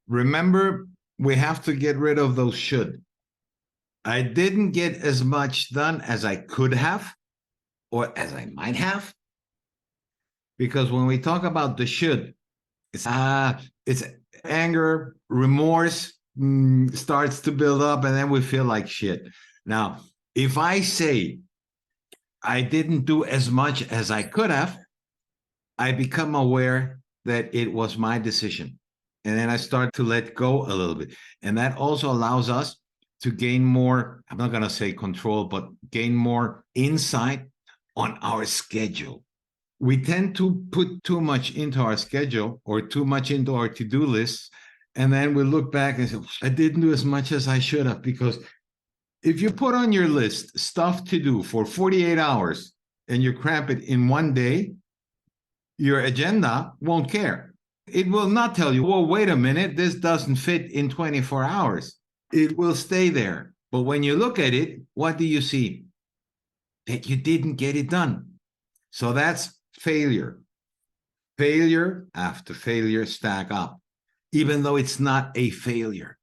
Remember, we have to get rid of those should. I didn't get as much done as I could have or as I might have. Because when we talk about the should, it's anger, remorse starts to build up, and then we feel like shit. Now, if I say I didn't do as much as I could have, I become aware that it was my decision. And then I start to let go a little bit. And that also allows us to gain more, I'm not going to say control, but gain more insight on our schedule. We tend to put too much into our schedule or too much into our to-do lists. And then we look back and say, I didn't do as much as I should have. Because if you put on your list stuff to do for 48 hours and you cramp it in one day, your agenda won't care. It will not tell you, well, wait a minute, this doesn't fit in 24 hours. It will stay there. But when you look at it, what do you see? That you didn't get it done. So that's failure. Failure after failure stack up, even though it's not a failure.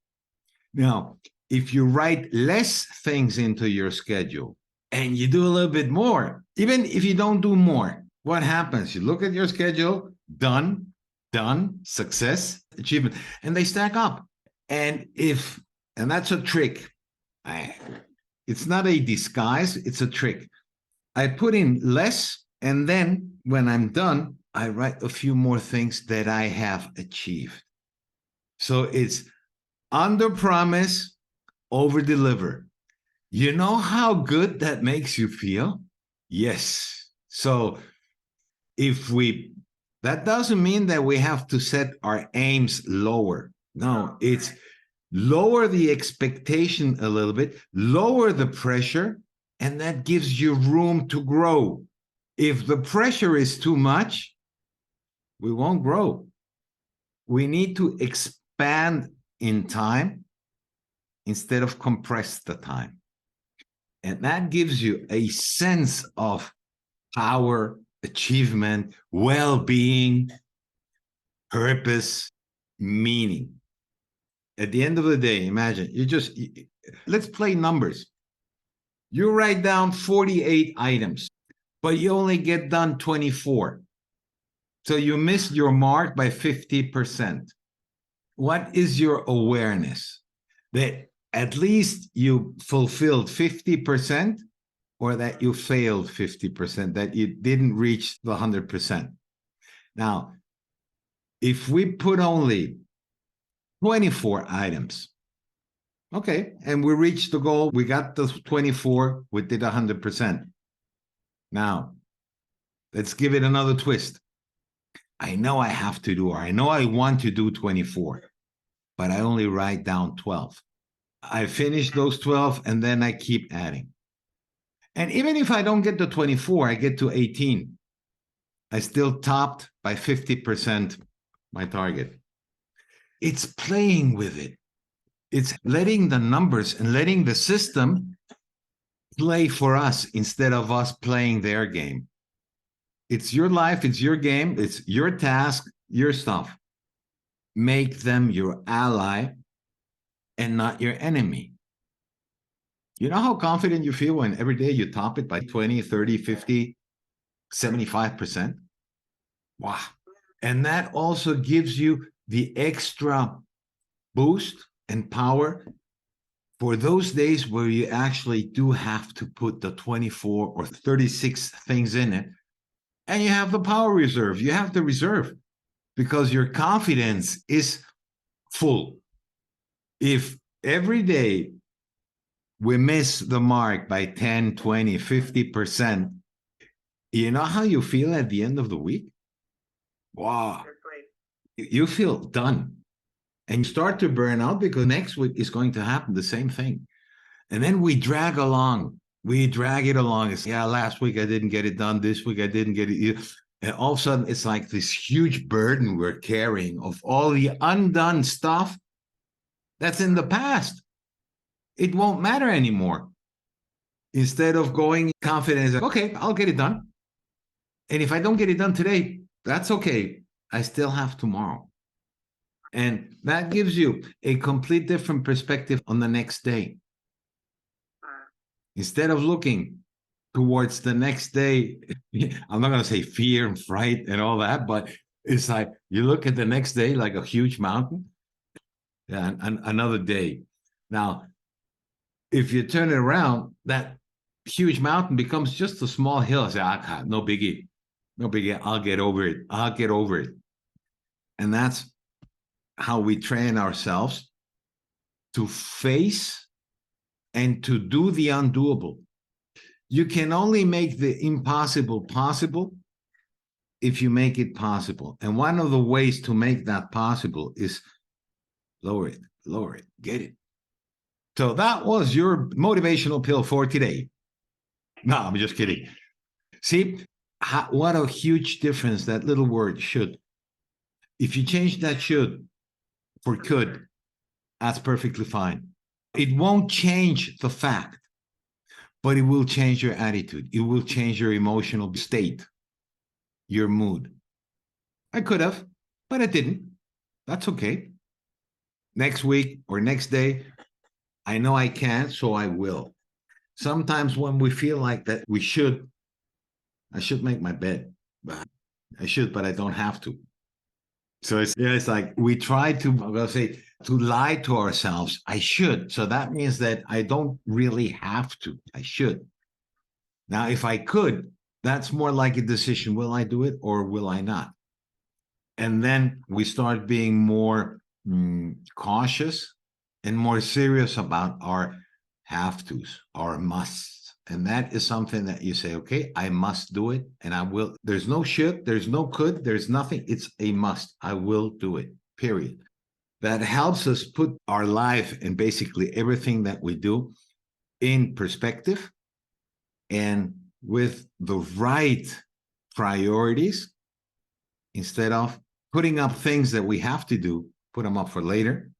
Now, if you write less things into your schedule and you do a little bit more, even if you don't do more, what happens? You look at your schedule, done, success, achievement, and they stack up. And that's a trick. It's not a disguise, it's a trick. I put in less, and then when I'm done, I write a few more things that I have achieved. So it's underpromise, overdeliver. You know how good that makes you feel? Yes. So that doesn't mean that we have to set our aims lower. No, it's lower the expectation a little bit, lower the pressure, and that gives you room to grow. If the pressure is too much, we won't grow. We need to expand in time instead of compress the time. And that gives you a sense of power, achievement, well-being, purpose, meaning. At the end of the day, imagine, let's play numbers. You write down 48 items, but you only get done 24. So you missed your mark by 50%. What is your awareness? That at least you fulfilled 50%, or that you failed 50%, that you didn't reach the 100%. Now, if we put only 24 items, okay, and we reached the goal, we got the 24, we did 100%. Now, let's give it another twist. I know I have to do, or I know I want to do 24, but I only write down 12. I finish those 12, and then I keep adding. And even if I don't get to 24, I get to 18. I still topped by 50% my target. It's playing with it. It's letting the numbers and letting the system play for us instead of us playing their game. It's your life, it's your game, it's your task, your stuff. Make them your ally and not your enemy. You know how confident you feel when every day you top it by 20, 30, 50, 75%? Wow. And that also gives you the extra boost and power for those days where you actually do have to put the 24 or 36 things in it. And you have the power reserve. You have the reserve because your confidence is full. If every day we miss the mark by 10, 20, 50%, you know how you feel at the end of the week? Wow. You feel done. And you start to burn out because next week is going to happen the same thing. And then we drag along. We drag it along. It's, yeah, last week I didn't get it done. This week I didn't get it. And all of a sudden, it's like this huge burden we're carrying of all the undone stuff that's in the past. It won't matter anymore. Instead of going confident, like, okay, I'll get it done. And if I don't get it done today, that's okay. I still have tomorrow. And that gives you a complete different perspective on the next day. Instead of looking towards the next day, I'm not going to say fear and fright and all that, but it's like you look at the next day like a huge mountain. Yeah, and another day. Now, if you turn it around, that huge mountain becomes just a small hill. I say, no biggie, no biggie. I'll get over it. I'll get over it. And that's how we train ourselves to face and to do the undoable. You can only make the impossible possible if you make it possible. And one of the ways to make that possible is lower it, get it. So that was your motivational pill for today. No, I'm just kidding. See, what a huge difference that little word should. If you change that should for could, that's perfectly fine. It won't change the fact, but it will change your attitude. It will change your emotional state, your mood. I could have, but I didn't. That's okay. Next week or next day, I know I can, so I will. Sometimes when we feel like that, I should make my bed. I should, but I don't have to. So it's like we try to, I'm going to say, to lie to ourselves. I should. So that means that I don't really have to. I should. Now, if I could, that's more like a decision. Will I do it or will I not? And then we start being more cautious and more serious about our have tos, our musts. And that is something that you say, okay, I must do it and I will. There's no should, there's no could, there's nothing. It's a must. I will do it, period. That helps us put our life and basically everything that we do in perspective and with the right priorities instead of putting up things that we have to do, put them up for later.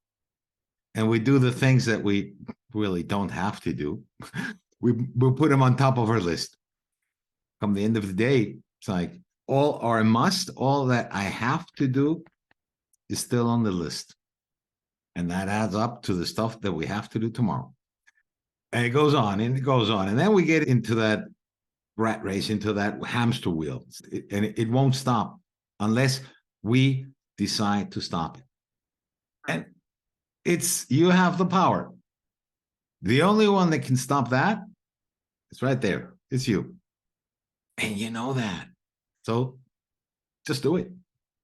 And we do the things that we really don't have to do. We'll put them on top of our list. Come the end of the day, it's like all our must, all that I have to do is still on the list. And that adds up to the stuff that we have to do tomorrow. And it goes on and it goes on. And then we get into that rat race, into that hamster wheel. And it won't stop unless we decide to stop it. And you have the power. The only one that can stop that is right there. It's you. And you know that. So just do it.